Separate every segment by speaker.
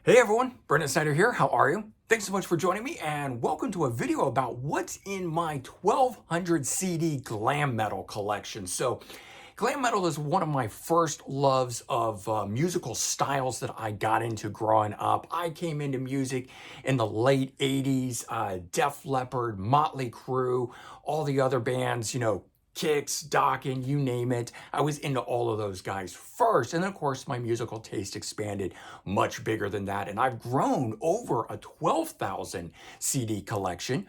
Speaker 1: Hey everyone, Brendan Snyder here. How are you? Thanks so much for joining me and welcome to a video about what's in my 1200 CD glam metal collection. So glam metal is one of my first loves of musical styles that I got into growing up. I came into music in the late 80s, Def Leppard, Motley Crue, all the other bands, Kicks, Dokken, you name it. I was into all of those guys first. And then, of course, my musical taste expanded much bigger than that. And I've grown over a 12,000 CD collection.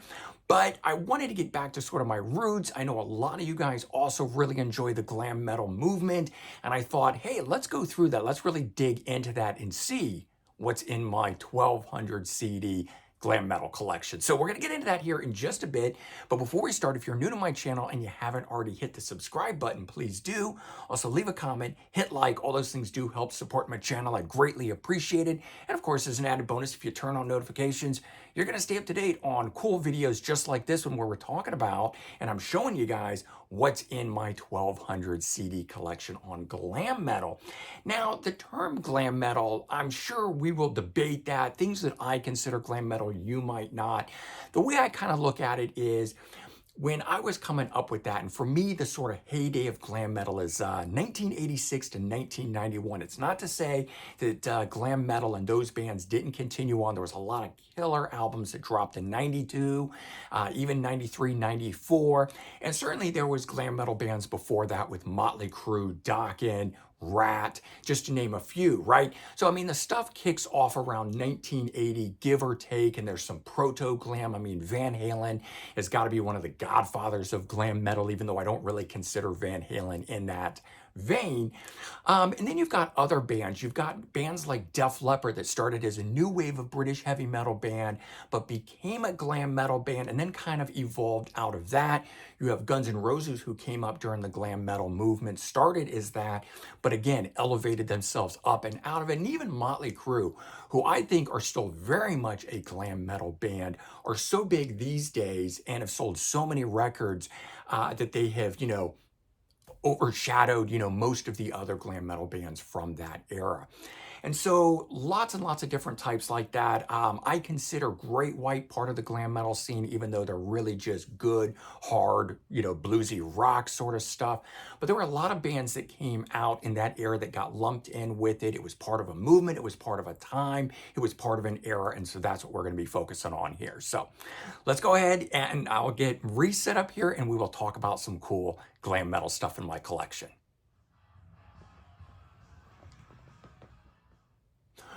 Speaker 1: But I wanted to get back to sort of my roots. I know a lot of you guys also really enjoy the glam metal movement. And I thought, hey, let's go through that. Let's really dig into that and see what's in my 1200 CD glam metal collection. So we're going to get into that here in just a bit. But before we start, if you're new to my channel and you haven't already hit the subscribe button, please do. Also leave a comment, hit like, all those things do help support my channel. I greatly appreciate it. And of course, as an added bonus, if you turn on notifications, you're going to stay up to date on cool videos just like this one where we're talking about, and I'm showing you guys what's in my 1200 CD collection on glam metal. Now, the term glam metal, I'm sure we will debate that. Things that I consider glam metal, you might not. The way I kind of look at it is, when I was coming up with that, and for me, the sort of heyday of glam metal is 1986 to 1991. It's not to say that glam metal and those bands didn't continue on. There was a lot of killer albums that dropped in 92, even 93, 94. And certainly there was glam metal bands before that with Motley Crue, Dokken, Rat, just to name a few, right? So, I mean, the stuff kicks off around 1980, give or take, and there's some proto-glam. I mean, Van Halen has got to be one of the godfathers of glam metal, even though I don't really consider Van Halen in that vein. And then you've got other bands. You've got bands like Def Leppard that started as a new wave of British heavy metal band, but became a glam metal band and then kind of evolved out of that. You have Guns N' Roses, who came up during the glam metal movement, started as that, but again, elevated themselves up and out of it. And even Motley Crue, who I think are still very much a glam metal band, are so big these days and have sold so many records that they have, overshadowed, most of the other glam metal bands from that era. And so lots and lots of different types like that. I consider Great White part of the glam metal scene, even though they're really just good, hard, bluesy rock sort of stuff. But there were a lot of bands that came out in that era that got lumped in with it. It was part of a movement. It was part of a time. It was part of an era. And so that's what we're going to be focusing on here. So let's go ahead and I'll get reset up here and we will talk about some cool glam metal stuff in my collection.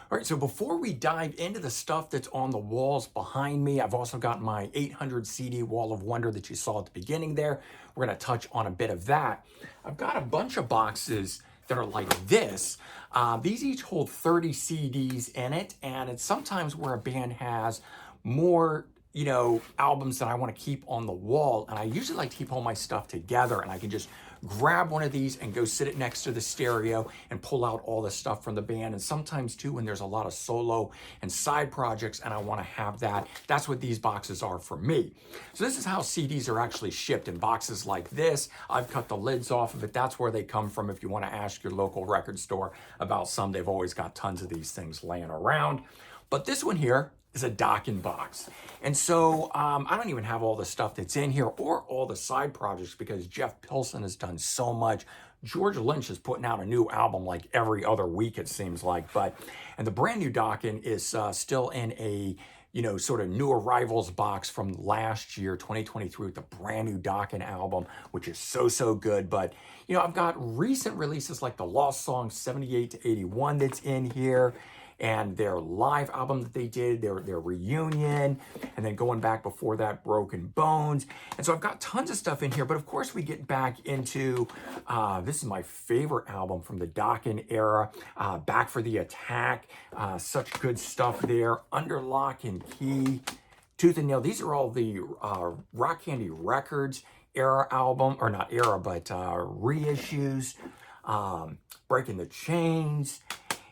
Speaker 1: All right, so before we dive into the stuff that's on the walls behind me, I've also got my 800 CD Wall of Wonder that you saw at the beginning there. We're going to touch on a bit of that. I've got a bunch of boxes that are like this. These each hold 30 CDs in it, and it's sometimes where a band has more albums that I want to keep on the wall. And I usually like to keep all my stuff together, and I can just grab one of these and go sit it next to the stereo and pull out all the stuff from the band. And sometimes too, when there's a lot of solo and side projects and I want to have that, that's what these boxes are for me. So this is how CDs are actually shipped in boxes like this. I've cut the lids off of it. That's where they come from. If you want to ask your local record store about some, they've always got tons of these things laying around. But this one here is a Dokken box. And so I don't even have all the stuff that's in here or all the side projects because Jeff Pilson has done so much. George Lynch is putting out a new album like every other week, it seems like. And the brand new Dokken is still in a sort of new arrivals box from last year, 2023, with the brand new Dokken album, which is so good. But, I've got recent releases like the Lost Song 78 to 81 that's in here, and their live album that they did, their reunion, and then going back before that, Broken Bones. And so I've got tons of stuff in here, but of course we get back into, this is my favorite album from the Dokken era, Back for the Attack, such good stuff there, Under Lock and Key, Tooth and Nail. These are all the Rock Candy Records era album, or not era, but reissues, Breaking the Chains.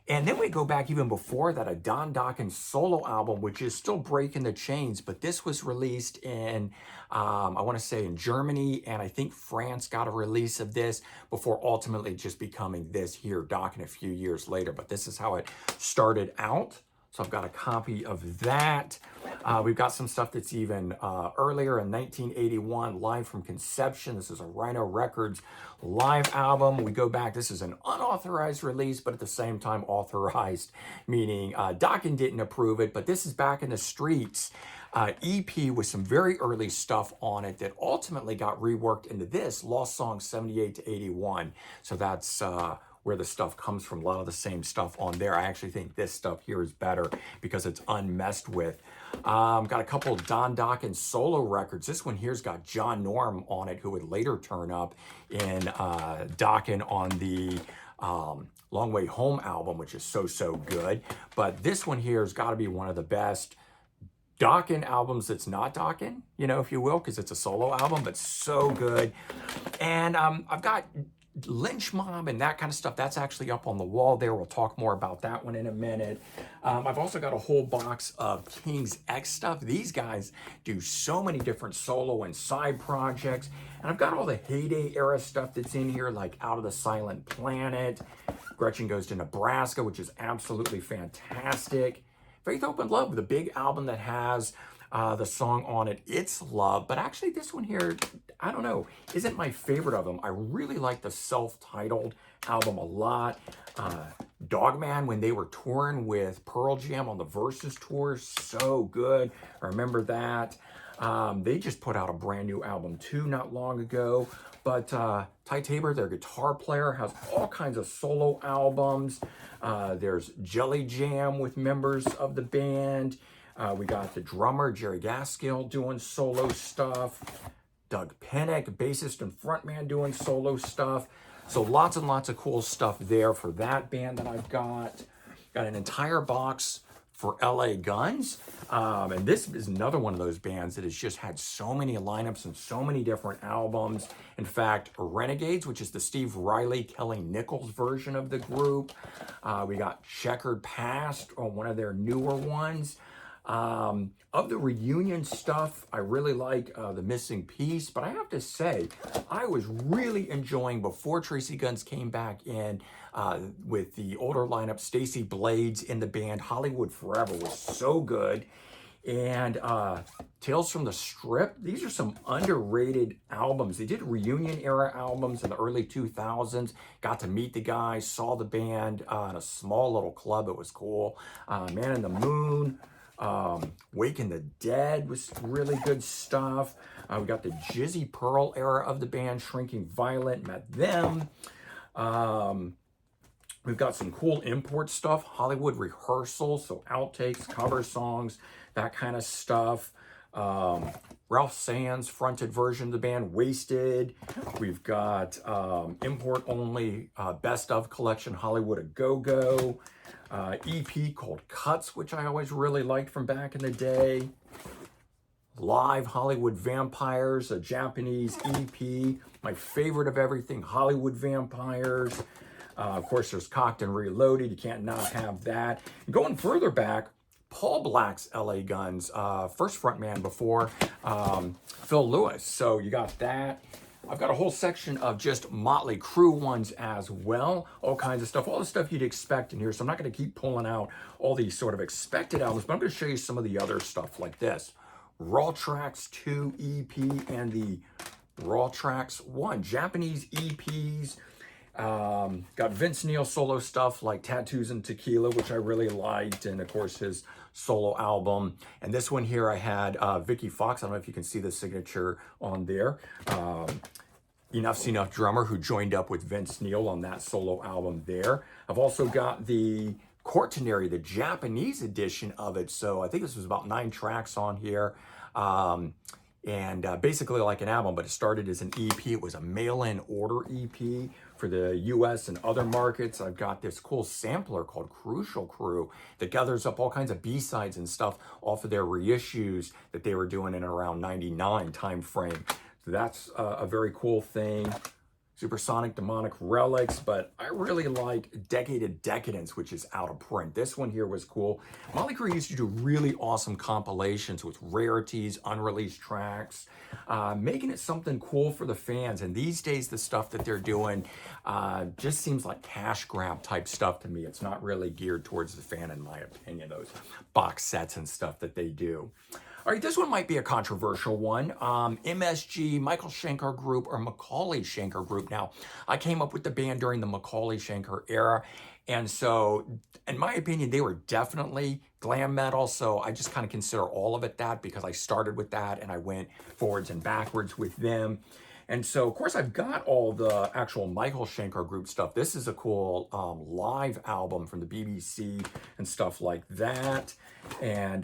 Speaker 1: And then we go back even before that, a Don Dokken solo album, which is still breaking the chains, but this was released in, I want to say in Germany, and I think France got a release of this before ultimately just becoming this here, Dokken, a few years later. But this is how it started out. So I've got a copy of that. We've got some stuff that's even earlier in 1981, Live from Conception. This is a Rhino Records live album. We go back, this is an unauthorized release, but at the same time authorized, meaning Dokken didn't approve it, but this is Back in the Streets. EP with some very early stuff on it that ultimately got reworked into this, Lost Song 78 to 81. So that's where the stuff comes from, a lot of the same stuff on there. I actually think this stuff here is better because it's unmessed with. Got a couple of Don Dokken solo records. This one here's got John Norm on it, who would later turn up in Dokken on the Long Way Home album, which is so good. But this one here has got to be one of the best Dokken albums that's not Dokken, you know, if you will, because it's a solo album, but so good. And I've got Lynch Mob and that kind of stuff. That's actually up on the wall there. We'll talk more about that one in a minute. I've also got a whole box of King's X stuff. These guys do so many different solo and side projects. And I've got all the heyday era stuff that's in here, like Out of the Silent Planet, Gretchen Goes to Nebraska, which is absolutely fantastic. Faith Open Love, the big album that has the song on it, It's Love. But actually this one here, I don't know, isn't my favorite of them. I really like the self-titled album a lot. Dogman, when they were touring with Pearl Jam on the Versus tour, so good. I remember that. They just put out a brand new album too not long ago. But Ty Tabor, their guitar player, has all kinds of solo albums. There's Jelly Jam with members of the band. We got the drummer, Jerry Gaskill, doing solo stuff. Doug Pinnick, bassist and frontman, doing solo stuff. So lots and lots of cool stuff there for that band that I've got. Got an entire box for LA Guns. And this is another one of those bands that has just had so many lineups and so many different albums. In fact, Renegades, which is the Steve Riley, Kelly Nichols version of the group. We got Checkered Past, or one of their newer ones. Of the reunion stuff, I really like The Missing Piece, but I have to say, I was really enjoying, before Tracy Guns came back in with the older lineup, Stacey Blades in the band, Hollywood Forever was so good. And Tales from the Strip, these are some underrated albums. They did reunion era albums in the early 2000s, got to meet the guys, saw the band in a small little club, it was cool. Man in the Moon, Wake in the Dead was really good stuff. We got the Jizzy Pearl era of the band, Shrinking Violet, met them. We've got some cool import stuff, Hollywood Rehearsal, so outtakes, cover songs, that kind of stuff. Ralph Sands fronted version of the band, Wasted. We've got import only best of collection, Hollywood A Go-Go. EP called Cuts, which I always really liked from back in the day. Live Hollywood Vampires, a Japanese EP. My favorite of everything, Hollywood Vampires. Of course, there's Cocked and Reloaded. You can't not have that. Going further back, Paul Black's LA Guns, first frontman before Phil Lewis. So you got that. I've got a whole section of just Motley Crue ones as well. All kinds of stuff, all the stuff you'd expect in here. So I'm not going to keep pulling out all these sort of expected albums, but I'm going to show you some of the other stuff like this. Raw Tracks 2 EP and the Raw Tracks 1 Japanese EPs. Got Vince Neil solo stuff like Tattoos and Tequila, which I really liked, and of course his solo album. And this one here I had Vicky Fox, I don't know if you can see the signature on there. Enough's Enough drummer who joined up with Vince Neil on that solo album there. I've also got the Quaternary, the Japanese edition of it. So I think this was about 9 tracks on here. And basically like an album, but it started as an EP. It was a mail-in order EP for the US and other markets. I've got this cool sampler called Crucial Crew that gathers up all kinds of B-sides and stuff off of their reissues that they were doing in around 99 time frame. So that's a very cool thing. Supersonic Demonic Relics, but I really like Decade of Decadence, which is out of print. This one here was cool. Motley Crue used to do really awesome compilations with rarities, unreleased tracks, making it something cool for the fans. And these days, the stuff that they're doing just seems like cash grab type stuff to me. It's not really geared towards the fan, in my opinion, those box sets and stuff that they do. All right, this one might be a controversial one. MSG, Michael Schenker Group, or Macaulay Schenker Group. Now, I came up with the band during the Macaulay Schenker era, and so, in my opinion, they were definitely glam metal, so I just kind of consider all of it that because I started with that and I went forwards and backwards with them. And so, of course, I've got all the actual Michael Schenker Group stuff. This is a cool live album from the BBC and stuff like that. And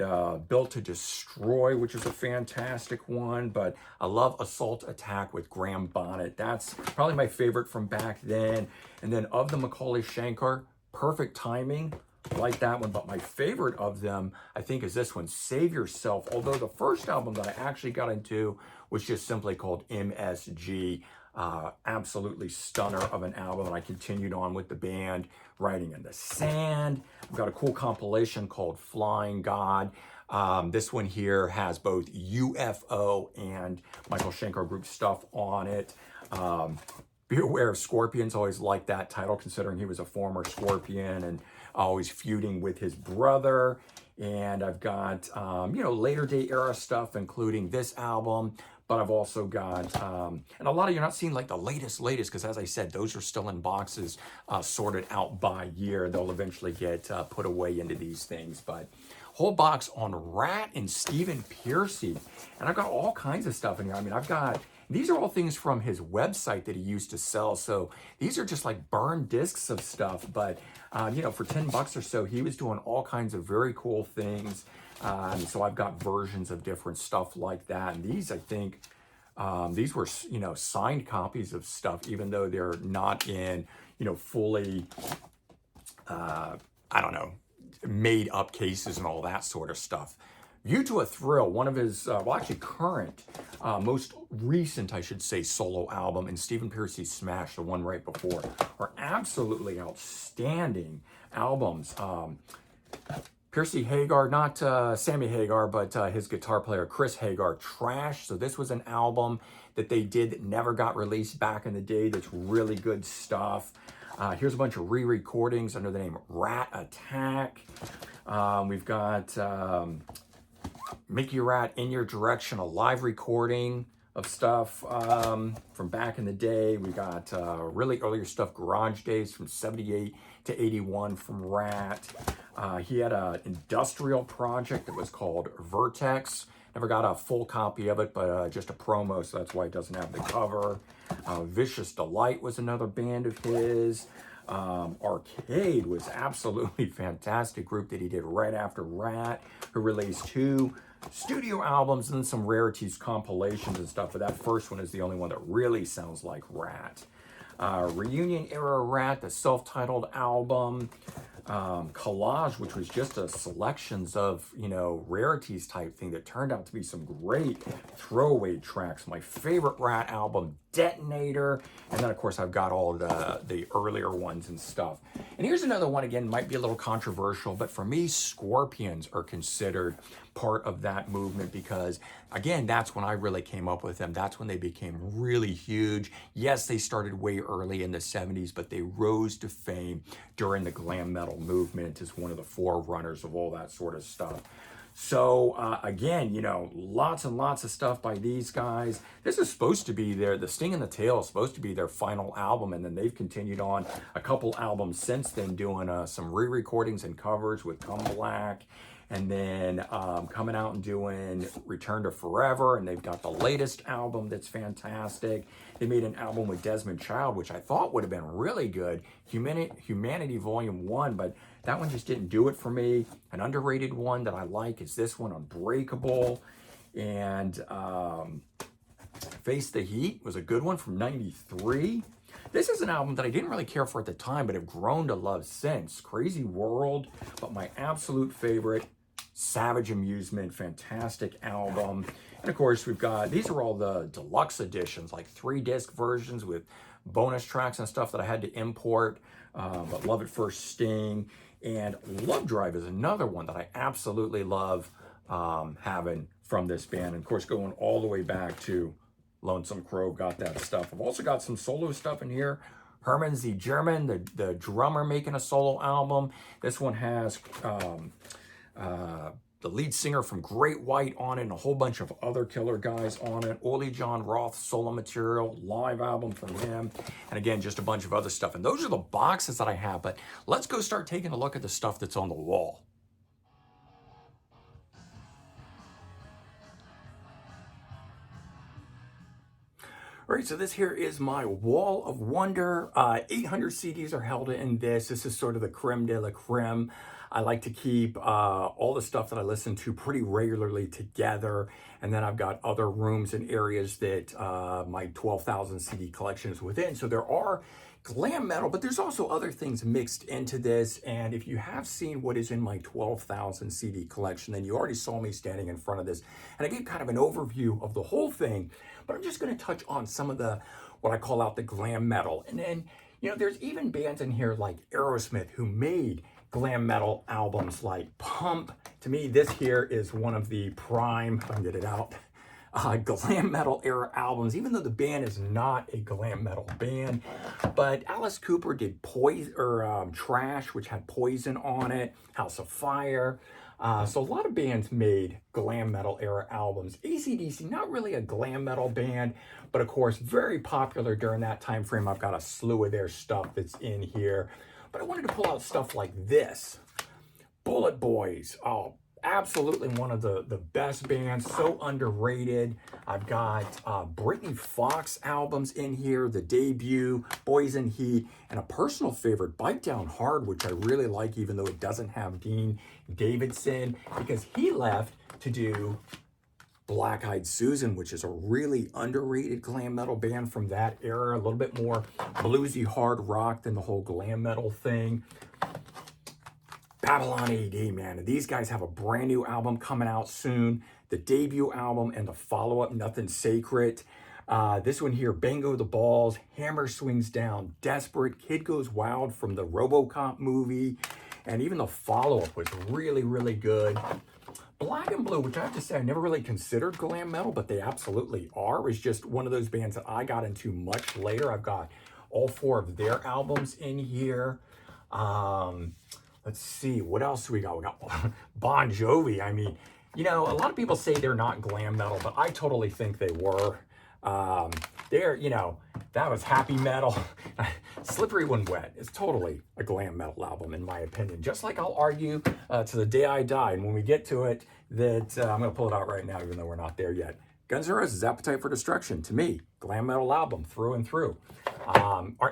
Speaker 1: Built to Destroy, which is a fantastic one. But I love Assault Attack with Graham Bonnet. That's probably my favorite from back then. And then of the Macaulay Schenker, Perfect Timing. I like that one, but my favorite of them, I think, is this one, Save Yourself. Although the first album that I actually got into was just simply called MSG. Absolutely stunner of an album, and I continued on with the band, Writing in the Sand. I've got a cool compilation called Flying God. This one here has both UFO and Michael Schenker Group stuff on it. Be Aware of Scorpions, always liked that title considering he was a former Scorpion and always feuding with his brother. And I've got, later day era stuff, including this album. But I've also got, and a lot of you're not seeing like the latest, because as I said, those are still in boxes sorted out by year. They'll eventually get put away into these things. But whole box on Rat and Stephen Pearcy. And I've got all kinds of stuff in here. I mean, these are all things from his website that he used to sell. So these are just like burned discs of stuff. But, for $10 or so, he was doing all kinds of very cool things. So I've got versions of different stuff like that. And these, I think, these were, signed copies of stuff, even though they're not in, fully, made up cases and all that sort of stuff. View to a Thrill, one of his, current, most recent, I should say, solo album, and Stephen Pearcy's Smash, the one right before, are absolutely outstanding albums. Pearcy Hagar, not Sammy Hagar, but his guitar player, Chris Hagar, Trash. So this was an album that they did that never got released back in the day that's really good stuff. Here's a bunch of re-recordings under the name Rat Attack. We've got Mickey Rat In Your Direction, a live recording of stuff from back in the day. We got really earlier stuff, Garage Days from 78 to 81 from Rat. He had an industrial project that was called Vertex. Never got a full copy of it, but just a promo, so that's why it doesn't have the cover. Vicious Delight was another band of his. Arcade was absolutely fantastic group that he did right after Rat, who released 2 studio albums and some rarities compilations and stuff, but that first one is the only one that really sounds like Rat. Reunion era Rat, the self-titled album. Collage, which was just a selections of, rarities type thing that turned out to be some great throwaway tracks. My favorite Rat album, Detonator. And then, of course, I've got all the earlier ones and stuff. And here's another one, again, might be a little controversial, but for me, Scorpions are considered part of that movement because, again, that's when I really came up with them. That's when they became really huge. Yes, they started way early in the 70s, but they rose to fame during the glam metal movement as one of the forerunners of all that sort of stuff. So again, lots and lots of stuff by these guys. This is supposed to be the Sting in the Tail is supposed to be their final album, and then they've continued on a couple albums since then, doing some re-recordings and covers with Come Black, and then coming out and doing Return to Forever, and they've got the latest album that's fantastic. They made an album with Desmond Child, which I thought would have been really good, Humanity Volume 1, but that one just didn't do it for me. An underrated one that I like is this one, Unbreakable. And Face the Heat was a good one from 93. This is an album that I didn't really care for at the time, but have grown to love since. Crazy World, but my absolute favorite, Savage Amusement, fantastic album. And of course, we've got, these are all the deluxe editions, like 3-disc versions with bonus tracks and stuff that I had to import. But Love at First Sting and Love Drive is another one that I absolutely love having from this band. And of course, going all the way back to Lonesome Crow, got that stuff. I've also got some solo stuff in here. Herman Z. German, the drummer, making a solo album. This one has the lead singer from Great White on it and a whole bunch of other killer guys on it. Ole John Roth solo material, live album from him. And again, just a bunch of other stuff. And those are the boxes that I have. But let's go start taking a look at the stuff that's on the wall. All right, so this here is my wall of wonder. 800 CDs are held in this. This is sort of the creme de la creme. I like to keep all the stuff that I listen to pretty regularly together. And then I've got other rooms and areas that my 12,000 CD collection is within. So there are glam metal, but there's also other things mixed into this. And if you have seen what is in my 12,000 CD collection, then you already saw me standing in front of this. And I gave kind of an overview of the whole thing, but I'm just going to touch on some of the, what I call out the glam metal. And then, you know, there's even bands in here like Aerosmith who made glam metal albums like Pump. To me, this here is one of the prime, if I can get it out, glam metal era albums, even though the band is not a glam metal band. But Alice Cooper did Poison or Trash, which had Poison on it, House of Fire. So a lot of bands made glam metal era albums. AC/DC, not really a glam metal band, but of course very popular during that time frame. I've got a slew of their stuff that's in here. But I wanted to pull out stuff like this. Bullet Boys. Oh, absolutely one of the best bands, so underrated. I've got Britney Fox albums in here, the debut, Boys in Heat, and a personal favorite, Bite Down Hard, which I really like, even though it doesn't have Dean Davidson, because he left to do Black Eyed Susan, which is a really underrated glam metal band from that era, a little bit more bluesy hard rock than the whole glam metal thing. Babylon AD, man, and these guys have a brand new album coming out soon, the debut album and the follow-up, Nothing Sacred. This one here, Bango the Balls, Hammer Swings Down, Desperate, Kid Goes Wild from the RoboCop movie, and even the follow-up was really, really good. Black and Blue, which I have to say I never really considered glam metal, but they absolutely are. It's just one of those bands that I got into much later. I've got all 4 of their albums in here. Let's see, what else do we got? We got Bon Jovi. I mean, you know, a lot of people say they're not glam metal, but I totally think they were. They're, you know, that was happy metal. Slippery When Wet is totally a glam metal album, in my opinion. Just like I'll argue to the day I die. And when we get to it, that I'm going to pull it out right now, even though we're not there yet. Guns N' Roses, Appetite for Destruction, to me, glam metal album through and through.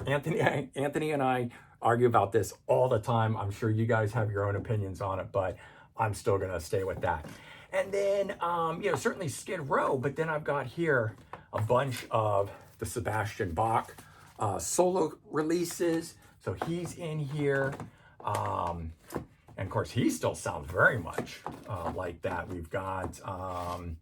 Speaker 1: Anthony and I argue about this all the time. I'm sure you guys have your own opinions on it, but I'm still going to stay with that. And then, you know, certainly Skid Row, but then I've got here a bunch of the Sebastian Bach solo releases. So he's in here. And of course, he still sounds very much like that. We've got even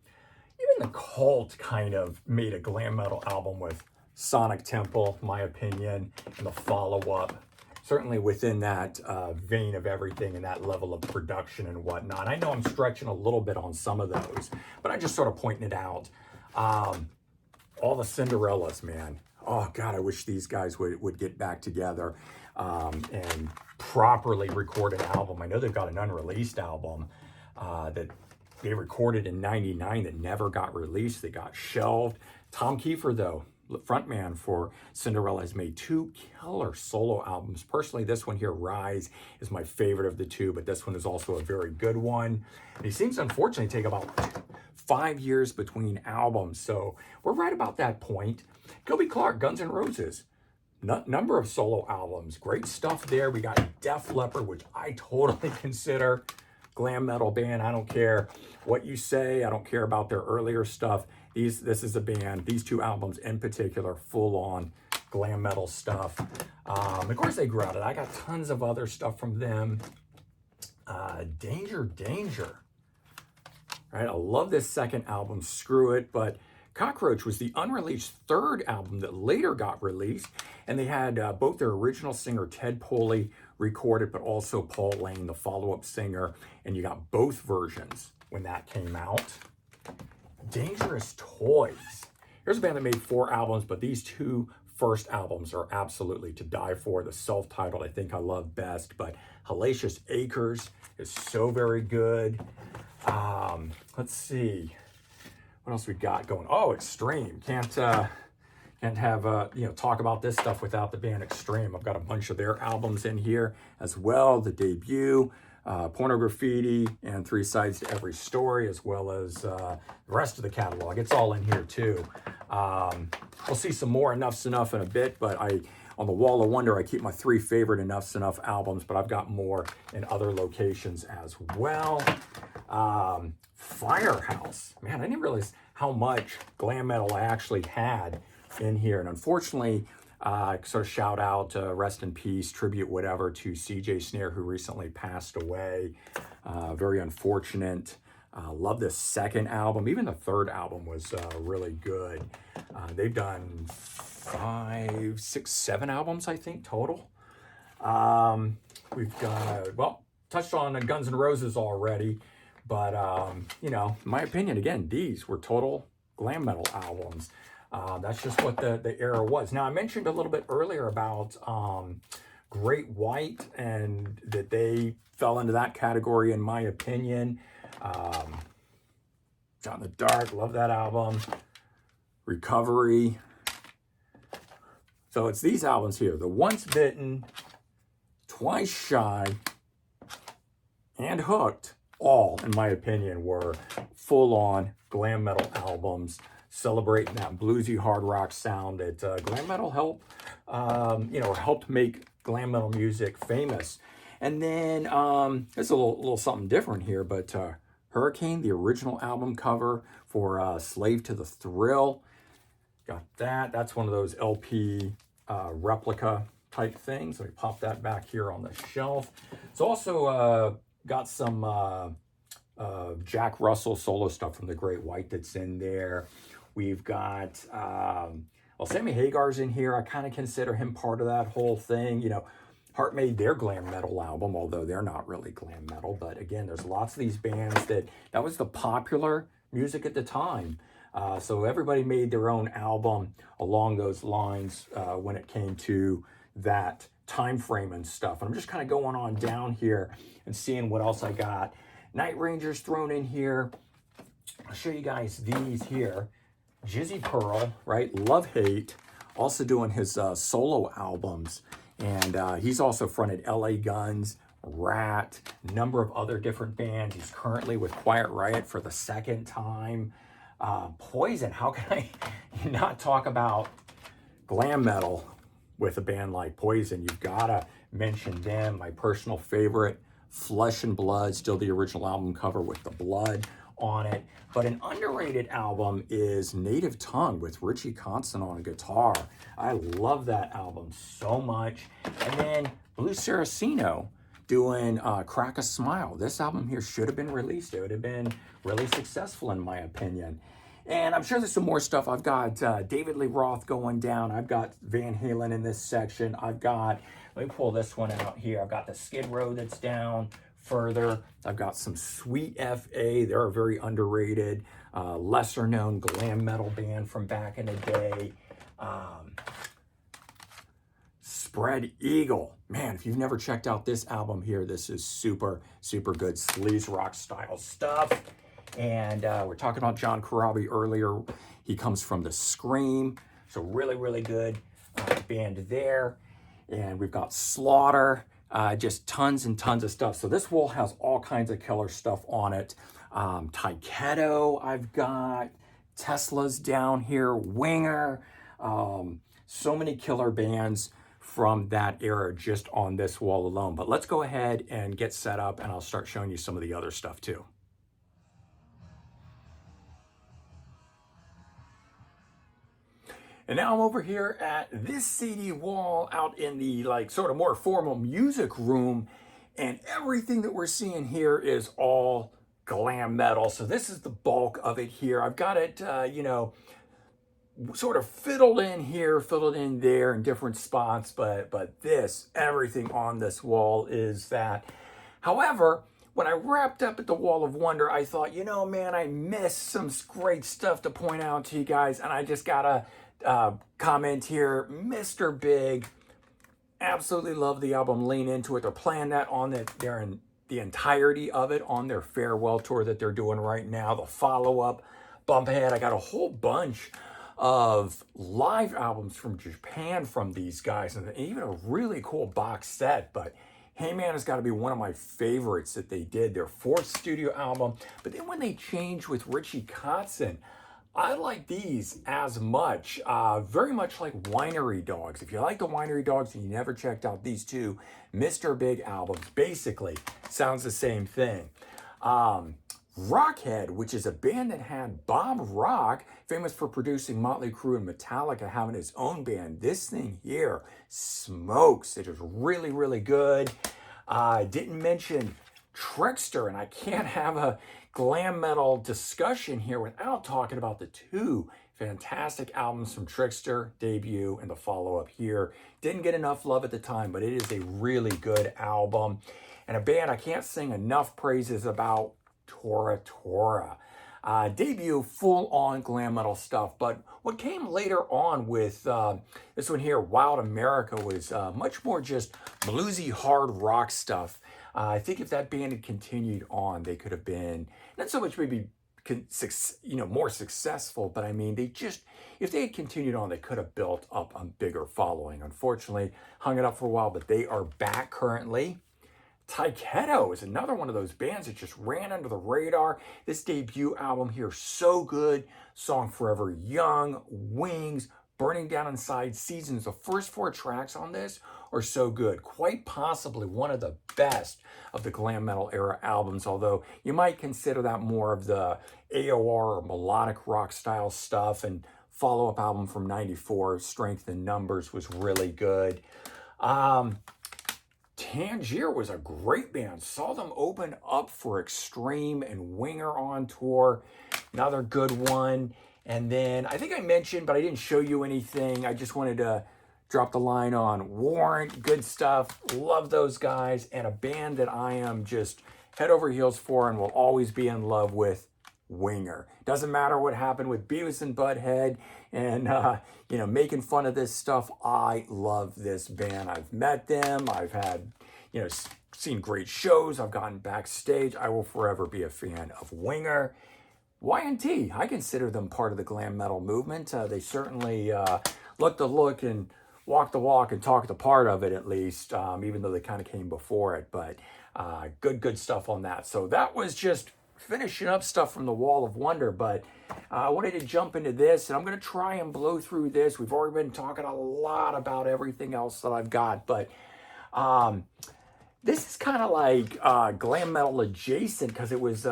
Speaker 1: the Cult kind of made a glam metal album with Sonic Temple, my opinion, and the follow-up. Certainly within that vein of everything and that level of production and whatnot. I know I'm stretching a little bit on some of those, but I just sort of pointing it out. All the Cinderellas, man. Oh, God, I wish these guys would get back together and properly record an album. I know they've got an unreleased album that they recorded in '99 that never got released. They got shelved. Tom Kiefer, though, frontman for Cinderella, has made 2 killer solo albums. Personally, this one here, Rise, is my favorite of the 2, but this one is also a very good one. And he seems to unfortunately take about 5 years between albums, so we're right about that point. Gilby Clarke, Guns N' Roses, number of solo albums, great stuff there. We got Def Leppard, which I totally consider glam metal band. I don't care what you say. I don't care about their earlier stuff. This is a band, these 2 albums in particular, full-on glam metal stuff. Of course, they grew out of it. I got tons of other stuff from them. Danger. Right? I love this second album, Screw It, but Cockroach was the unreleased third album that later got released, and they had both their original singer Ted Poley recorded, but also Paul Lane, the follow-up singer, and you got both versions when that came out. Dangerous Toys. Here's a band that made 4 albums, but these 2 first albums are absolutely to die for. The self-titled, I think I love best, but Hellacious Acres is so very good. Let's see. What else we got going? Oh, Extreme. Can't have talk about this stuff without the band Extreme. I've got a bunch of their albums in here as well. The debut, Pornograffiti, and 3 Sides to Every Story, as well as the rest of the catalog. It's all in here too. We'll see some more Enough's Enough in a bit, but on the Wall of Wonder, I keep my 3 favorite Enough's Enough albums, but I've got more in other locations as well. Firehouse. Man, I didn't realize how much glam metal I actually had in here. And unfortunately, sort of shout out, rest in peace, tribute, whatever, to CJ Snare, who recently passed away. Very unfortunate. Love the second album. Even the third album was really good. They've done 5, 6, 7 albums, I think, total. We've got, well, touched on Guns N' Roses already. But, in my opinion, again, these were total glam metal albums. That's just what the era was. Now, I mentioned a little bit earlier about Great White and that they fell into that category, in my opinion. Shot in the Dark, love that album. Recovery. So it's these albums here. The Once Bitten, Twice Shy, and Hooked. All, in my opinion, were full-on glam metal albums celebrating that bluesy hard rock sound that glam metal helped make glam metal music famous. And then there's a little something different here, but Hurricane, the original album cover for Slave to the Thrill, got that. That's one of those LP replica type things. Let me pop that back here on the shelf. It's also got some Jack Russell solo stuff from the Great White that's in there. We've got, Sammy Hagar's in here. I kind of consider him part of that whole thing. Heart made their glam metal album, although they're not really glam metal. But again, there's lots of these bands that was the popular music at the time. So everybody made their own album along those lines when it came to that time frame and stuff. And I'm just kind of going on down here and seeing what else I got. Night Ranger's thrown in here. I'll show you guys these here. Jizzy Pearl, right? Love Hate, also doing his solo albums. And he's also fronted LA Guns, Rat, a number of other different bands. He's currently with Quiet Riot for the 2nd time. Poison, how can I not talk about glam metal with a band like Poison? You've got to mention them. My personal favorite, Flesh and Blood, still the original album cover with the blood on it. But an underrated album is Native Tongue with Richie Constant on guitar. I love that album so much. And then Blue Saraceno doing Crack a Smile. This album here should have been released. It would have been really successful in my opinion. And I'm sure there's some more stuff. I've got David Lee Roth going down. I've got Van Halen in this section. I've got, let me pull this one out here. I've got the Skid Row that's down further. I've got some Sweet F.A. They're a very underrated, lesser known glam metal band from back in the day. Spread Eagle. Man, if you've never checked out this album here, this is super, super good sleaze rock style stuff. And we're talking about John Corabi earlier. He comes from the Scream. So really, really good band there. And we've got Slaughter. Just tons and tons of stuff. So this wall has all kinds of killer stuff on it. Taiketo I've got. Tesla's down here. Winger. So many killer bands from that era just on this wall alone. But let's go ahead and get set up and I'll start showing you some of the other stuff too. And now I'm over here at this CD wall out in the sort of more formal music room, and everything that we're seeing here is all glam metal. So this is the bulk of it here. I've got it, sort of fiddled in here, fiddled in there in different spots, but this, everything on this wall is that. However, when I wrapped up at the Wall of Wonder, I thought, you know, man, I missed some great stuff to point out to you guys, and I just gotta comment here, Mr. Big. Absolutely love the album. Lean into it. They're playing that on the entirety of it on their farewell tour that they're doing right now. The follow-up, Bumphead. I got a whole bunch of live albums from Japan from these guys, and even a really cool box set. But Hey Man has got to be one of my favorites that they did. Their fourth studio album. But then when they changed with Richie Kotzen, I like these as much, very much like Winery Dogs. If you like the Winery Dogs and you never checked out these two Mr. Big albums, basically sounds the same thing. Rockhead, which is a band that had Bob Rock, famous for producing Motley Crue and Metallica, having his own band. This thing here smokes. It is really, really good. I didn't mention Trickster, and I can't have a glam metal discussion here without talking about the two fantastic albums from Trickster, debut, and the follow-up here. Didn't get enough love at the time, but it is a really good album. And a band I can't sing enough praises about, Tora Tora. Debut full-on glam metal stuff, but what came later on with this one here, Wild America, was much more just bluesy hard rock stuff. I think if that band had continued on, they could have been not so much maybe more successful, but I mean, if they had continued on, they could have built up a bigger following. Unfortunately, hung it up for a while, but they are back currently. Taiketo is another one of those bands that just ran under the radar. This debut album here, so good. Song Forever Young, Wings, Burning Down Inside, Seasons. The first 4 tracks on this are so good. Quite possibly one of the best of the glam metal era albums, although you might consider that more of the AOR or melodic rock style stuff. And follow-up album from '94, Strength in Numbers, was really good. Tangier was a great band. Saw them open up for Extreme and Winger on tour. Another good one. And then I think I mentioned, but I didn't show you anything. I just wanted to drop the line on Warrant. Good stuff. Love those guys. And a band that I am just head over heels for and will always be in love with, Winger. Doesn't matter what happened with Beavis and Butthead and making fun of this stuff. I love this band. I've met them. I've had seen great shows. I've gotten backstage. I will forever be a fan of Winger. Y&T, I consider them part of the glam metal movement. They certainly look the look and walk the walk and talk the part of it, at least, even though they kind of came before it. But good stuff on that. So that was just finishing up stuff from the Wall of Wonder, but I wanted to jump into this, and I'm going to try and blow through this. We've already been talking a lot about everything else that I've got, but this is kind of like glam metal adjacent because it was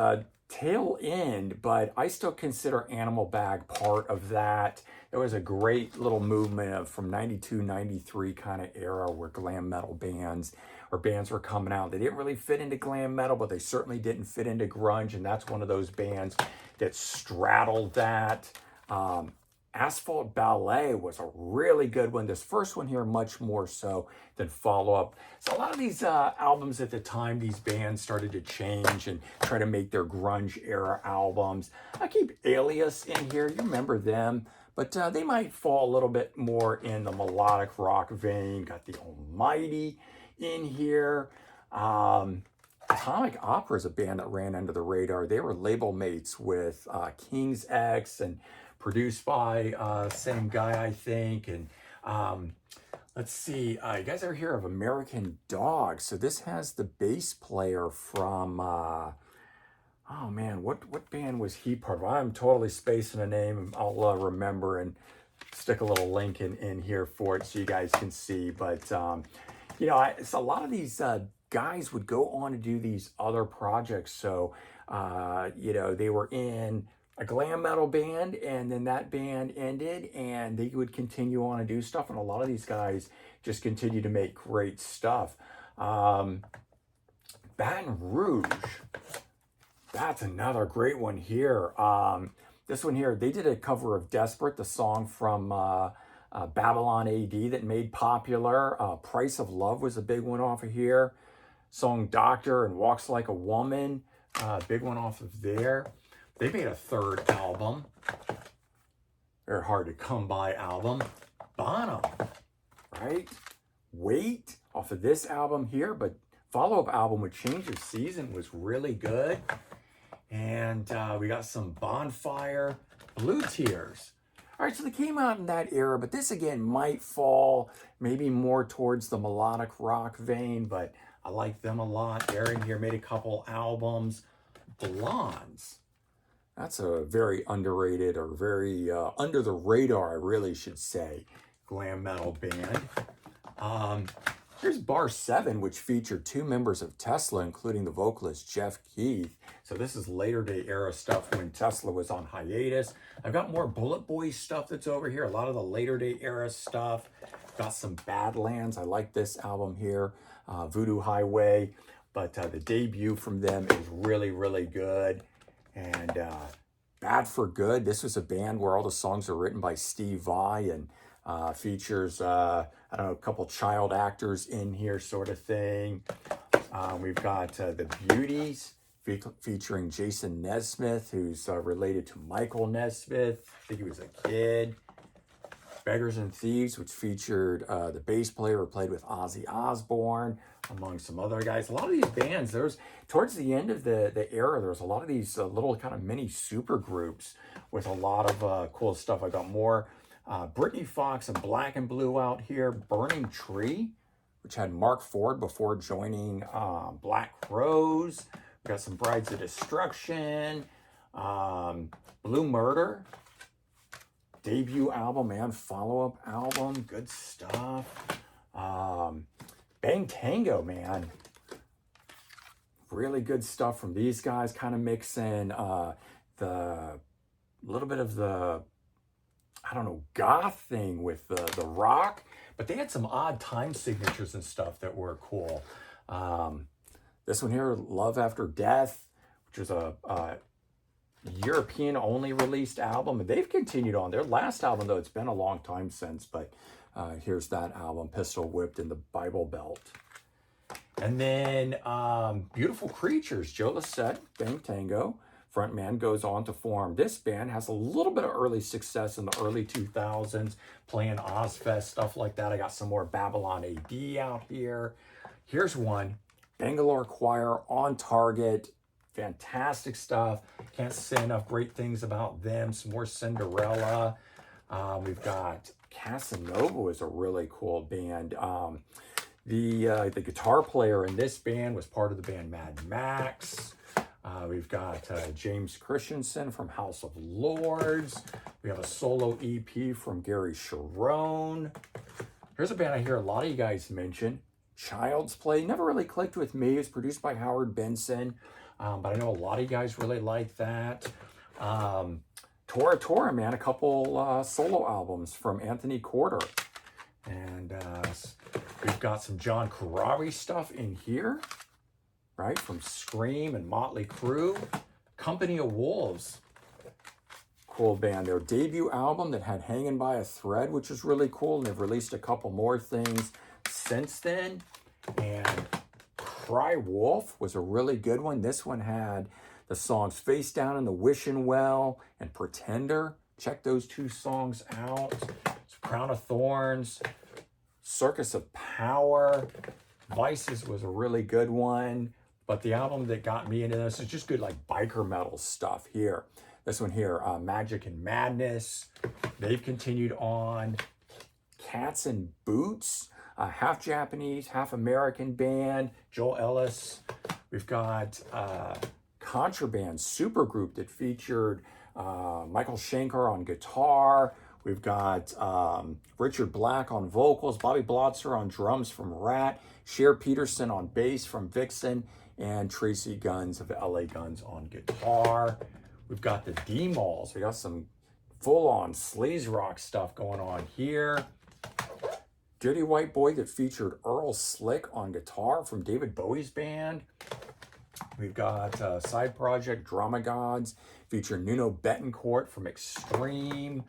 Speaker 1: tail end, but I still consider Animal Bag part of that. There was a great little movement from 92, 93 kind of era where glam metal bands were coming out. They didn't really fit into glam metal, but they certainly didn't fit into grunge, and that's one of those bands that straddled that. Asphalt Ballet was a really good one. This first one here, much more so than follow-up. So a lot of these albums at the time, these bands started to change and try to make their grunge era albums. I keep Alias in here. You remember them. But they might fall a little bit more in the melodic rock vein. Got the Almighty in here. Atomic Opera is a band that ran under the radar. They were label mates with King's X and produced by same guy, I think. And let's see, you guys ever hear of American Dog? So this has the bass player from, oh man, what band was he part of? I'm totally spacing a name. I'll remember and stick a little link in here for it so you guys can see. But, it's a lot of these guys would go on to do these other projects. So, they were in a glam metal band, and then that band ended, and they would continue on and do stuff. And a lot of these guys just continue to make great stuff. Baton Rouge, that's another great one here. This one here, they did a cover of Desperate, the song from Babylon AD that made popular. Price of Love was a big one off of here. Song Doctor and Walks Like a Woman, big one off of there. They made a third album. Very hard to come by album. Bono, right? Wait, off of this album here, but follow-up album with Change of Season was really good. And we got some Bonfire, Blue Tears. All right, so they came out in that era, but this again might fall maybe more towards the melodic rock vein, but I like them a lot. Aaron here made a couple albums. Blondes. That's a very underrated or very under the radar, I really should say, glam metal band. Here's Bar 7, which featured 2 members of Tesla, including the vocalist Jeff Keith. So this is later day era stuff when Tesla was on hiatus. I've got more Bullet Boys stuff that's over here. A lot of the later day era stuff. Got some Badlands. I like this album here, Voodoo Highway. But the debut from them is really, really good. And Bad for Good. This was a band where all the songs are written by Steve Vai and features, I don't know, a couple child actors in here sort of thing. We've got The Beauties featuring Jason Nesmith, who's related to Michael Nesmith. I think he was a kid. Beggars and Thieves, which featured the bass player who played with Ozzy Osbourne, among some other guys. A lot of these bands, there's towards the end of the era, there was a lot of these little kind of mini super groups with a lot of cool stuff. I got more Brittany Fox and Black and Blue out here. Burning Tree, which had Mark Ford before joining Black Crowes. We got some Brides of Destruction, Blue Murder, debut album and follow-up album. Good stuff. Bang Tango, man. Really good stuff from these guys. Kind of mixing the little bit of the, I don't know, goth thing with the rock. But they had some odd time signatures and stuff that were cool. This one here, Love After Death, which is a European-only released album, and they've continued on. Their last album, though, it's been a long time since, but here's that album, Pistol Whipped in the Bible Belt. And then Beautiful Creatures, Joe Lissette, Bang Tango, frontman, goes on to form this band, has a little bit of early success in the early 2000s, playing Ozfest, stuff like that. I got some more Babylon AD out here. Here's one, Bangalore Choir, On Target. Fantastic stuff. Can't say enough great things about them. Some more Cinderella. We've got Casanova is a really cool band. The guitar player in this band was part of the band Mad Max. We've got James Christensen from House of Lords. We have a solo EP from Gary Sharon. Here's a band I hear a lot of you guys mention, Child's Play. Never really clicked with me. It's produced by Howard Benson. But I know a lot of you guys really like that. Tora Tora, man, a couple solo albums from Anthony Corder. And we've got some John Carrari stuff in here, right? From Scream and Motley Crue. Company of Wolves, cool band. Their debut album that had Hanging by a Thread, which was really cool. And they've released a couple more things since then. And Cry Wolf was a really good one. This one had the songs Face Down in the Wishing Well and Pretender. Check those 2 songs out. Crown of Thorns, Circus of Power, Vices was a really good one. But the album that got me into this is just good, like biker metal stuff here. This one here, Magic and Madness. They've continued on. Cats and Boots, half Japanese, half American band. Joel Ellis. We've got Contraband supergroup that featured Michael Schenker on guitar. We've got Richard Black on vocals, Bobby Blotzer on drums from Rat, Cher Peterson on bass from Vixen, and Tracy Guns of LA Guns on guitar. We've got the D-Malls. We got some full-on sleaze rock stuff going on here. Dirty White Boy that featured Earl Slick on guitar from David Bowie's band. We've got side project Drama Gods, featuring Nuno Betancourt from Extreme.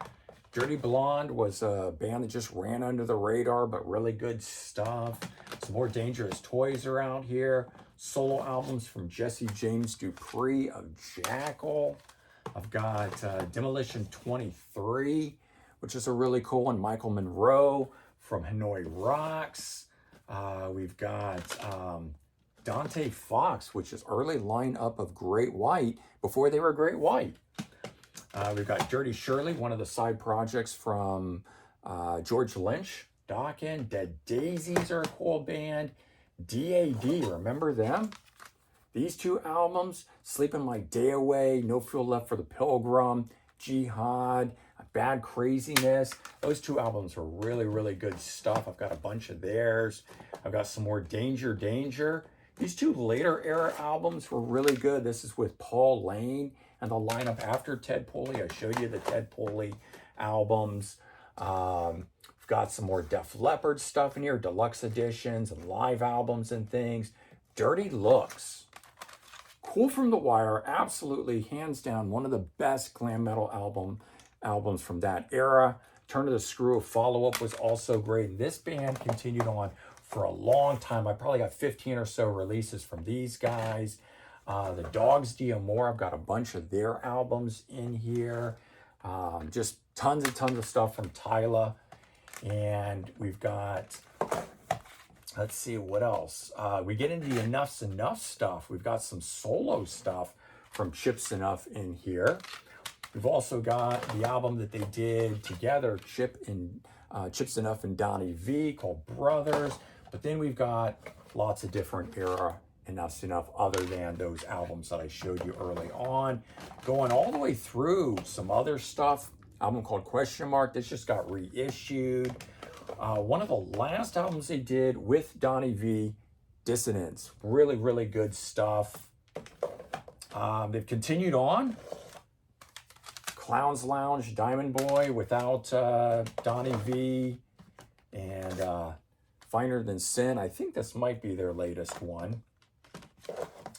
Speaker 1: Dirty Blonde was a band that just ran under the radar, but really good stuff. Some more Dangerous Toys are out here. Solo albums from Jesse James Dupree of Jackal. I've got Demolition 23, which is a really cool one. Michael Monroe from Hanoi Rocks. We've got Dante Fox, which is early lineup of Great White before they were Great White. We've got Dirty Shirley, one of the side projects from George Lynch. Dawkins, Dead Daisies are a cool band. DAD, remember them? These two albums, Sleeping My Day Away, No Fuel Left for the Pilgrim, Jihad, Bad Craziness. Those two albums were really, really good stuff. I've got a bunch of theirs. I've got some more Danger, Danger. These two later era albums were really good. This is with Paul Lane and the lineup after Ted Pooley. I showed you the Ted Pooley albums. We've got some more Def Leppard stuff in here, deluxe editions and live albums and things. Dirty Looks. Cool from the Wire, absolutely, hands down, one of the best glam metal albums from that era. Turn of the Screw, follow-up was also great. And this band continued on for a long time. I probably got 15 or so releases from these guys. The Dogs D'Amore, I've got a bunch of their albums in here. Just tons and tons of stuff from Tyla. And we've got, let's see, what else? We get into the Enough's Enough stuff. We've got some solo stuff from Chips Enough in here. We've also got the album that they did together, Chips Enough and Donnie V, called Brothers. But then we've got lots of different era Enough's Enough other than those albums that I showed you early on. Going all the way through some other stuff. Album called Question Mark. This just got reissued. One of the last albums they did with Donnie V, Dissonance. Really, really good stuff. They've continued on. Clown's Lounge, Diamond Boy without Donnie V, and Finer Than Sin. I think this might be their latest one.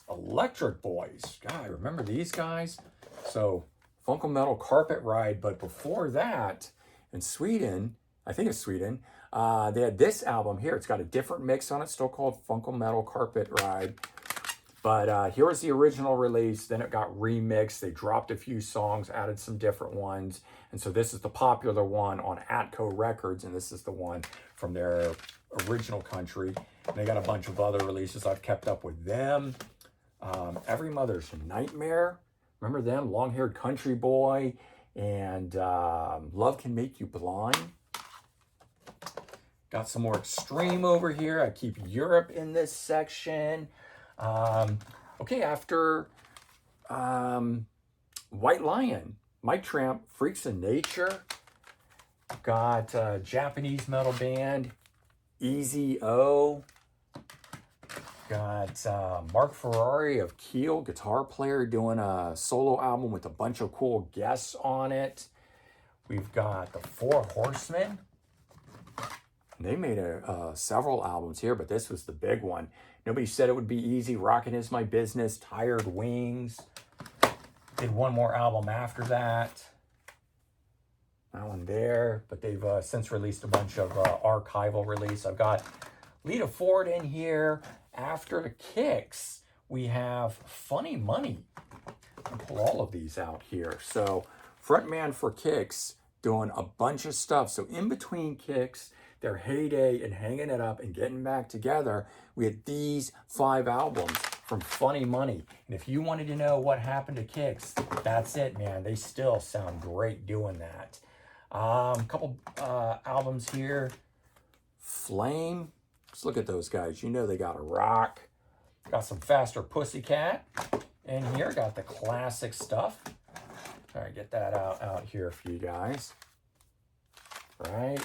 Speaker 1: Electric Boys. God, remember these guys? So, Funko Metal Carpet Ride, but before that, in Sweden, I think it's Sweden, they had this album here. It's got a different mix on it, still called Funko Metal Carpet Ride. But here was the original release, then it got remixed. They dropped a few songs, added some different ones. And so this is the popular one on Atco Records, and this is the one from their original country. And they got a bunch of other releases. I've kept up with them. Every Mother's Nightmare. Remember them? Long-Haired Country Boy and Love Can Make You Blind. Got some more Extreme over here. I keep Europe in this section. Okay, after White Lion, Mike Tramp, Freaks of Nature. Got a Japanese metal band, Easy O. Got Mark Ferrari of Keel, guitar player, doing a solo album with a bunch of cool guests on it. We've got the Four Horsemen. They made several albums here, but this was the big one. Nobody Said It Would Be Easy, Rockin' Is My Business, Tired Wings. Did one more album after that. That one there, but they've since released a bunch of archival release. I've got Lita Ford in here. After the Kicks, we have Funny Money. I'll pull all of these out here. So, frontman for Kicks doing a bunch of stuff. So, in between Kicks, their heyday and hanging it up and getting back together, we had these 5 albums from Funny Money. And if you wanted to know what happened to Kicks, that's it, man. They still sound great doing that. A couple albums here. Flame. Let's look at those guys. You know they got a rock. Got some Faster Pussycat in here. Got the classic stuff. All right, get that out here for you guys. Right.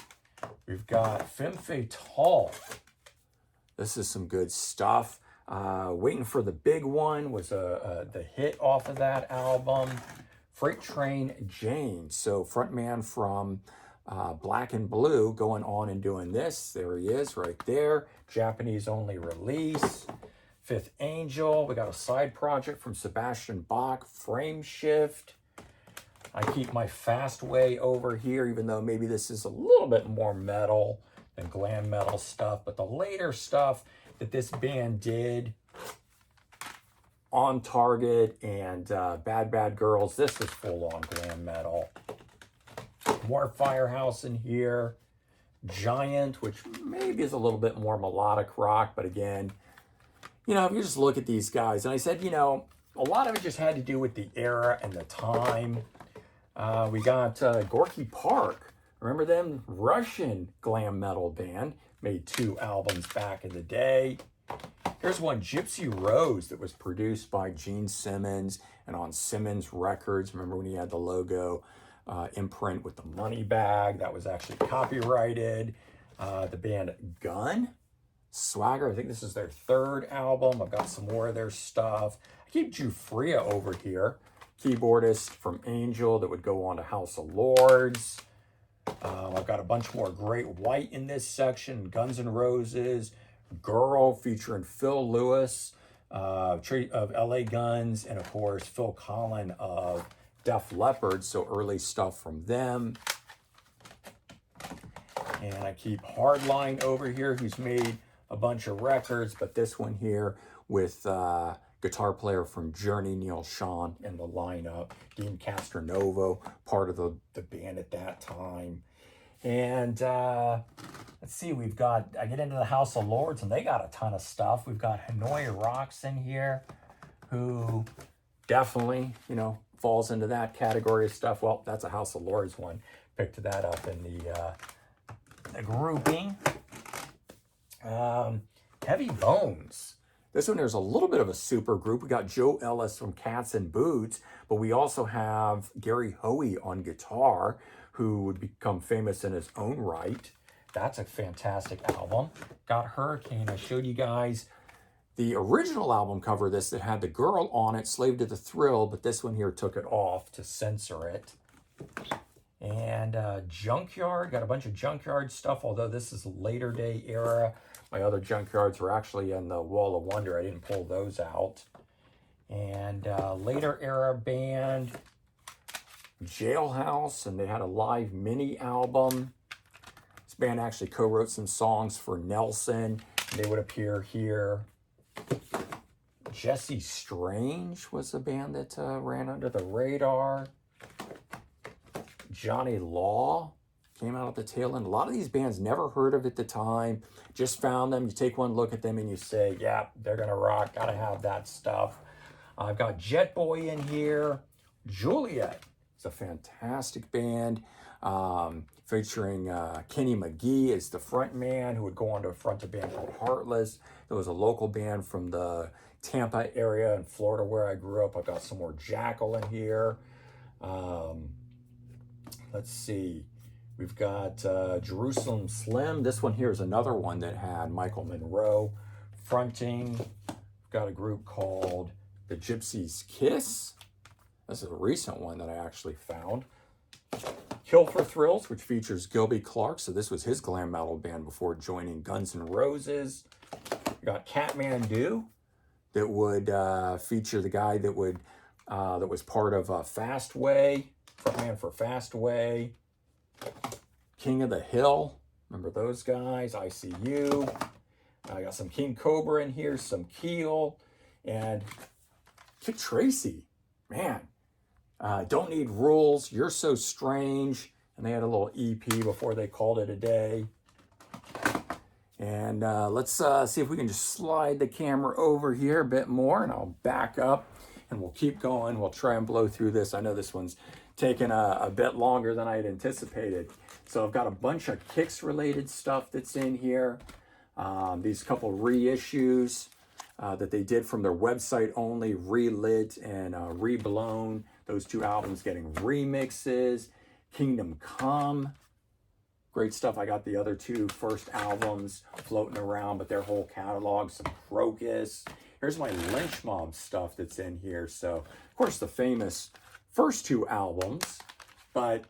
Speaker 1: We've got Femme Fatale. This is some good stuff. Waiting for the Big One was the hit off of that album. Freight Train Jane. So frontman from Black and Blue going on and doing this. There he is right there. Japanese only release. Fifth Angel. We got a side project from Sebastian Bach, Frame Shift. I keep my Fastway over here, even though maybe this is a little bit more metal than glam metal stuff. But the later stuff that this band did, On Target and Bad Bad Girls, this is full-on glam metal. More Firehouse in here. Giant, which maybe is a little bit more melodic rock, but again, you know, if you just look at these guys, and I said, you know, a lot of it just had to do with the era and the time. We got Gorky Park. Remember them? Russian glam metal band. Made 2 albums back in the day. Here's one, Gypsy Rose, that was produced by Gene Simmons and on Simmons Records. Remember when he had the logo imprint with the money bag? That was actually copyrighted. The band Gun. Swagger, I think this is their 3rd album. I've got some more of their stuff. I keep Jufria over here. Keyboardist from Angel that would go on to House of Lords. I've got a bunch more Great White in this section. Guns N' Roses. Girl featuring Phil Lewis of LA Guns. And of course, Phil Collen of Def Leppard. So early stuff from them. And I keep Hardline over here, who's made a bunch of records, but this one here with guitar player from Journey, Neil Schon, in the lineup. Dean Castronovo, part of the band at that time. And let's see, we've got, I get into the House of Lords, and they got a ton of stuff. We've got Hanoi Rocks in here, who definitely, you know, falls into that category of stuff. Well, that's a House of Lords one. Picked that up in the grouping. Heavy Bones. This one, there's a little bit of a super group. We got Joe Ellis from Cats and Boots, but we also have Gary Hoey on guitar, who would become famous in his own right. That's a fantastic album. Got Hurricane. I showed you guys the original album cover of this that had the girl on it, Slave to the Thrill, but this one here took it off to censor it. And Junkyard, got a bunch of Junkyard stuff, although this is later day era. My other Junkyards were actually in the Wall of Wonder. I didn't pull those out. And later era band, Jailhouse, and they had a live mini album. This band actually co-wrote some songs for Nelson. They would appear here. Jesse Strange was a band that ran under the radar. Johnny Law came out at the tail end. A lot of these bands never heard of at the time. Just found them. You take one look at them and you say, yeah, they're going to rock. Got to have that stuff. I've got Jet Boy in here. Juliet. It's a fantastic band. Featuring Kenny McGee as the front man, who would go on to front a band called Heartless. It was a local band from the Tampa area in Florida where I grew up. I've got some more Jackal in here. Let's see. We've got Jerusalem Slim. This one here is another one that had Michael Monroe fronting. We've got a group called The Gypsy's Kiss. This is a recent one that I actually found. Kill for Thrills, which features Gilby Clarke. So this was his glam metal band before joining Guns N' Roses. We got Kathmandu, that would feature the guy that would that was part of Fastway, frontman for Fastway. King of the Hill, remember those guys? ICU. I got some King Cobra in here, some Keel, and Kid Tracy. Man, Don't Need Rules, You're So Strange, and they had a little EP before they called it a day. And let's see if we can just slide the camera over here a bit more, and I'll back up and we'll keep going. We'll try and blow through this. I know this one's taken a bit longer than I had anticipated. So I've got a bunch of Kicks related stuff that's in here. These couple reissues that they did from their website only, Relit and Reblown. Those 2 albums getting remixes. Kingdom Come. Great stuff. I got the other 2 first albums floating around, but their whole catalog, some Crocus. Here's my Lynch Mob stuff that's in here. So, of course, the famous first 2 albums, but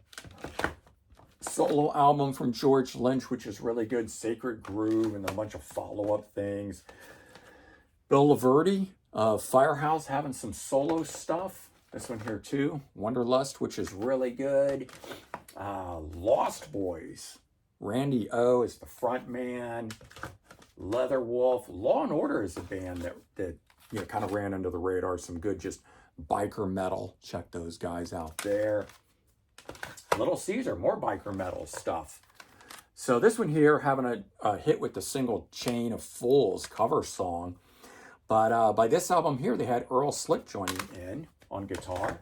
Speaker 1: solo album from George Lynch, which is really good, Sacred Groove, and a bunch of follow-up things. Bill Laverty of Firehouse having some solo stuff. This one here too, Wanderlust, which is really good. Lost Boys. Randy O is the front man. Leatherwolf. Law and Order is a band that you know, kind of ran under the radar. Some good just biker metal. Check those guys out there. Little Caesar, more biker metal stuff. So this one here having a hit with the single Chain of Fools cover song. But by this album here, they had Earl Slick joining in on guitar.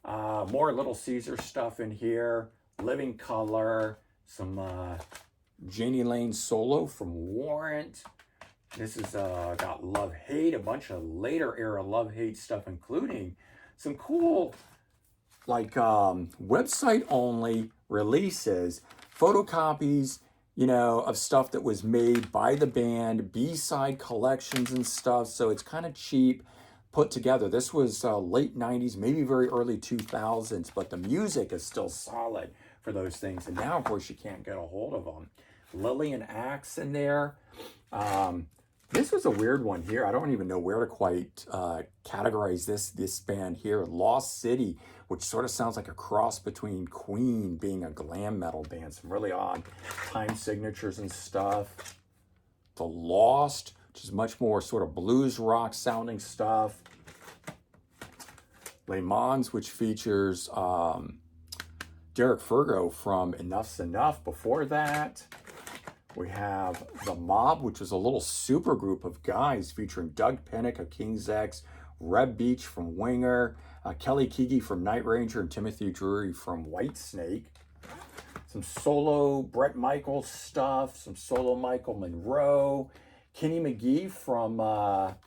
Speaker 1: More Little Caesar stuff in here. Living Color. Some Janie Lane solo from Warrant. This is got Love Hate, a bunch of later era Love Hate stuff, including some cool like website only releases, photocopies, you know, of stuff that was made by the band, B-side collections and stuff. So it's kind of cheap put together. This was late 90s, maybe very early 2000s, but the music is still solid for those things. And now, of course, you can't get a hold of them. Lillian Axe in there. This was a weird one here. I don't even know where to quite categorize this band here. Lost City, which sort of sounds like a cross between Queen being a glam metal band. Some really odd time signatures and stuff. The Lost, which is much more sort of blues rock sounding stuff. Le Mans, which features Derek Fergo from Enough's Enough. Before that, we have The Mob, which is a little super group of guys featuring Doug Pennick of King's X, Reb Beach from Winger, Kelly Keagy from Night Ranger, and Timothy Drury from Whitesnake. Some solo Brett Michaels stuff, some solo Michael Monroe. Kenny McGee from, well,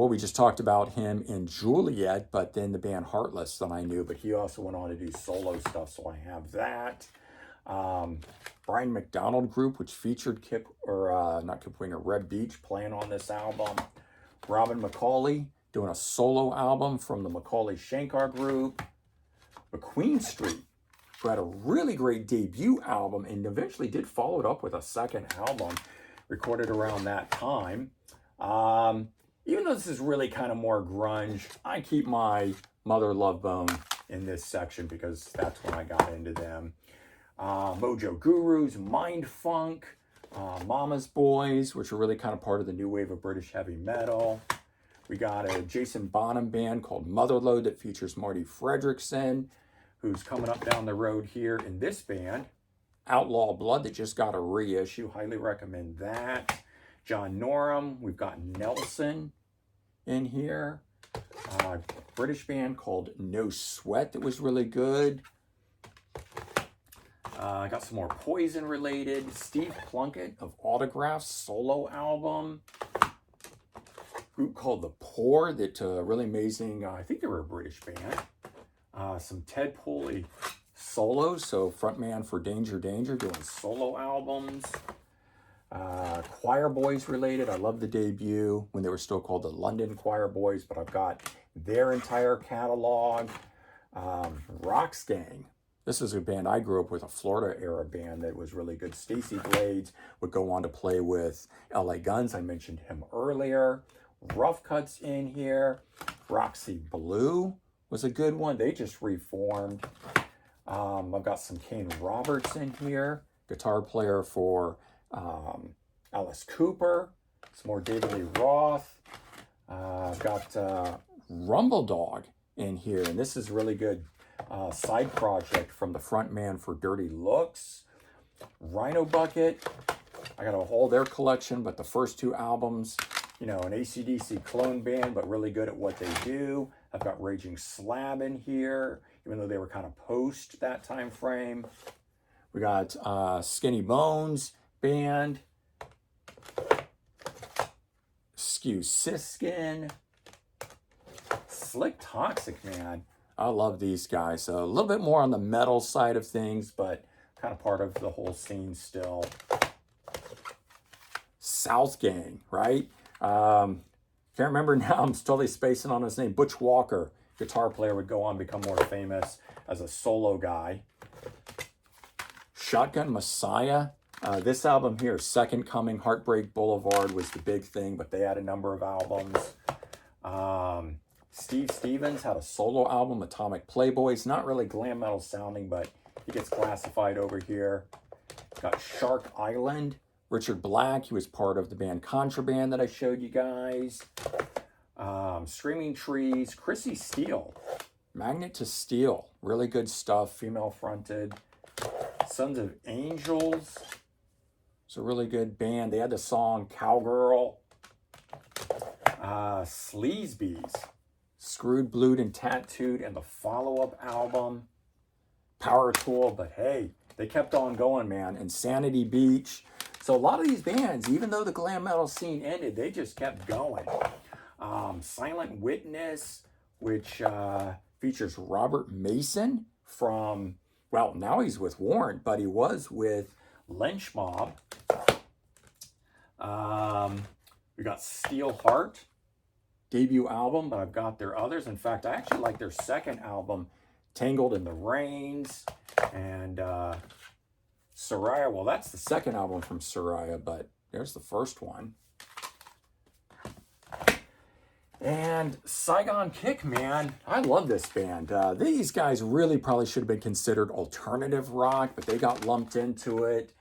Speaker 1: we just talked about him in Juliet, but then the band Heartless that I knew, but he also went on to do solo stuff, so I have that. Brian McDonald Group, which featured not Kip Winger, Reb Beach playing on this album. Robin McCauley doing a solo album from the McCauley Shankar Group. McQueen Street, who had a really great debut album and eventually did follow it up with a second album recorded around that time. Even though this is really kind of more grunge, I keep my Mother Love Bone in this section because that's when I got into them. Mojo Gurus, Mind Funk, Mama's Boys, which are really kind of part of the new wave of British heavy metal. We got a Jason Bonham band called Motherlode that features Marty Fredrickson, who's coming up down the road here in this band. Outlaw Blood that just got a reissue. Highly recommend that. John Norum. We've got Nelson in here. British band called No Sweat that was really good. I got some more Poison related. Steve Plunkett of Autograph's solo album. Group called The Poor that really amazing. I think they were a British band. Some Ted Pulley solos. So frontman for Danger Danger doing solo albums. Choir Boys related. I love the debut when they were still called the London Choir Boys, but I've got their entire catalog. Rocks Gang. This is a band I grew up with, a Florida era band that was really good. Stacy Blades would go on to play with LA Guns. I mentioned him earlier. Rough Cuts in here. Roxy Blue was a good one. They just reformed. I've got some Kane Roberts in here, guitar player for Alice Cooper. Some more David Lee Roth. I've got Rumble Dog in here, and this is really good. Side project from the front man for Dirty Looks. Rhino Bucket. I got a whole their collection, but the first two albums, you know, an AC/DC clone band, but really good at what they do. I've got Raging Slab in here, even though they were kind of post that time frame. We got Skinny Bones band. Skew Siskin. Slick Toxic, man. I love these guys. A little bit more on the metal side of things, but kind of part of the whole scene still. South Gang, right? Can't remember now. I'm totally spacing on his name. Butch Walker, guitar player, would go on to become more famous as a solo guy. Shotgun Messiah This album here, Second Coming, Heartbreak Boulevard was the big thing, but they had a number of albums. Steve Stevens had a solo album, Atomic Playboys. Not really glam metal sounding, but he gets classified over here. Got Shark Island. Richard Black, he was part of the band Contraband that I showed you guys. Screaming Trees. Chrissy Steele. Magnet to Steel. Really good stuff, female fronted. Sons of Angels. It's a really good band. They had the song Cowgirl. Sleazebees. Screwed, Blued, and Tattooed, and the follow-up album. Power Tool, but hey, they kept on going, man. Insanity Beach. So a lot of these bands, even though the glam metal scene ended, they just kept going. Silent Witness, which features Robert Mason from, well, now he's with Warrant, but he was with Lynch Mob. We got Steel Heart, debut album, but I've got their others. In fact, I actually like their second album, Tangled in the Rains, and Soraya. Well, that's the second album from Soraya, but there's the first one. And Saigon Kick, man, I love this band. These guys really probably should have been considered alternative rock, but they got lumped into it.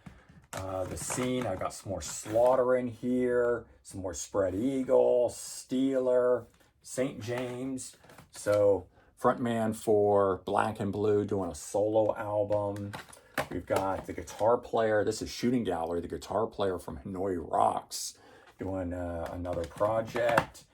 Speaker 1: The scene, I've got some more Slaughter in here, some more Spread Eagle, Steeler, St. James. So frontman for Black and Blue doing a solo album. We've got the guitar player. This is Shooting Gallery, the guitar player from Hanoi Rocks, doing another project.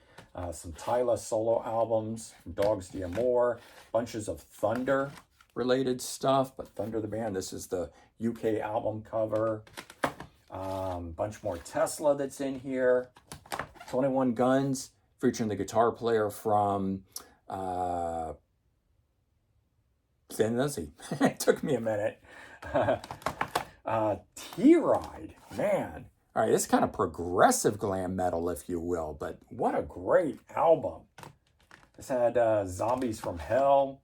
Speaker 1: Some Tyla solo albums from Dogs D'Amour. Bunches of Thunder related stuff, but Thunder the band, this is the UK album cover. Bunch more Tesla that's in here. 21 Guns, featuring the guitar player from Thin Lizzy. It took me a minute. T-Ride, man. All right, this is kind of progressive glam metal, if you will, but what a great album. This had Zombies from Hell.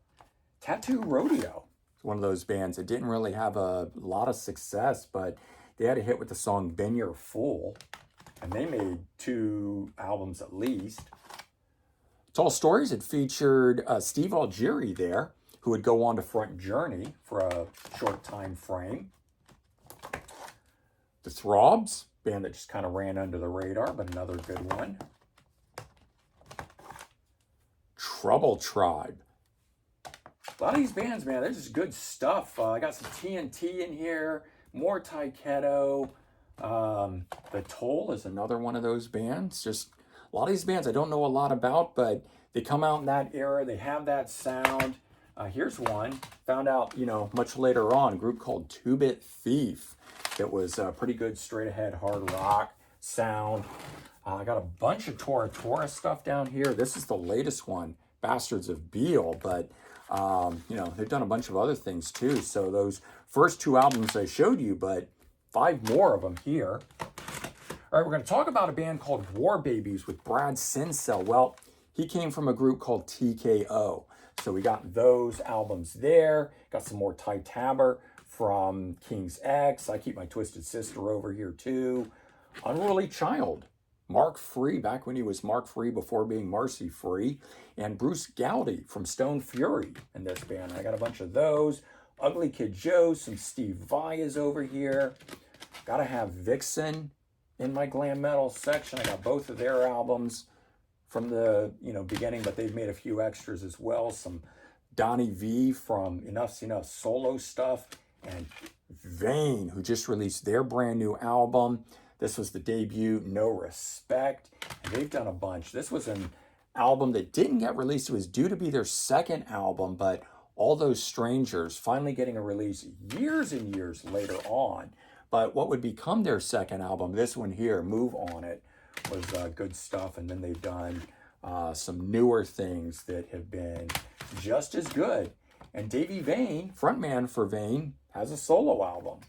Speaker 1: Tattoo Rodeo. It's one of those bands that didn't really have a lot of success, but they had a hit with the song Been Your Fool, and they made 2 albums at least. Tall Stories, it featured Steve Algieri there, who would go on to front Journey for a short time frame. The Throbs, band that just kind of ran under the radar, but another good one. Trouble Tribe. A lot of these bands, man, they're just good stuff. I got some TNT in here, more Taiketo. The Toll is another one of those bands. Just a lot of these bands I don't know a lot about, but they come out in that era. They have that sound. Here's one. Found out, much later on, a group called Two Bit Thief. That was pretty good straight ahead hard rock sound. I got a bunch of Tora Tora stuff down here. This is the latest one, Bastards of Beale, but they've done a bunch of other things too. So those first 2 albums I showed you, but 5 more of them here. All right, we're going to talk about a band called War Babies with Brad Sincel. Well, he came from a group called TKO. So we got those albums there. Got some more Ty Tabor from King's X. I keep my Twisted Sister over here too. Unruly Child. Mark Free, back when he was Mark Free before being Marcy Free. And Bruce Gowdy from Stone Fury in this band. I got a bunch of those. Ugly Kid Joe, some Steve Vai is over here. Gotta have Vixen in my glam metal section. I got both of their albums from the beginning, but they've made a few extras as well. Some Donnie V from Enough's Enough solo stuff. And Vane, who just released their brand new album. This was the debut, No Respect. And they've done a bunch. This was an album that didn't get released. It was due to be their second album, but All Those Strangers finally getting a release years and years later on. But what would become their second album, this one here, Move On It, was good stuff. And then they've done some newer things that have been just as good. And Davey Vane, frontman for Vane, has a solo album.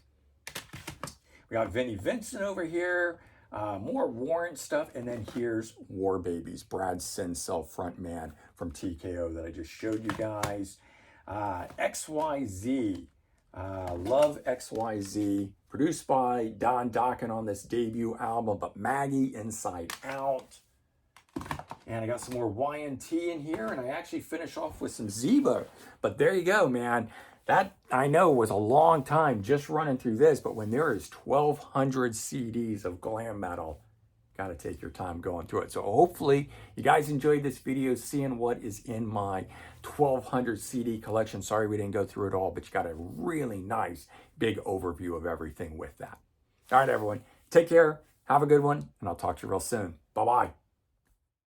Speaker 1: We got Vinnie Vincent over here, more Warrant stuff, and then here's War Babies, Brad Sincel, frontman from TKO that I just showed you guys. XYZ, love XYZ, produced by Don Dokken on this debut album, but Maggie, Inside Out. And I got some more Y&T in here, and I actually finish off with some Zeba. But there you go, man. That, I know, was a long time just running through this, but when there is 1,200 CDs of glam metal, got to take your time going through it. So hopefully you guys enjoyed this video, seeing what is in my 1,200 CD collection. Sorry we didn't go through it all, but you got a really nice big overview of everything with that. All right, everyone, take care, have a good one, and I'll talk to you real soon. Bye-bye.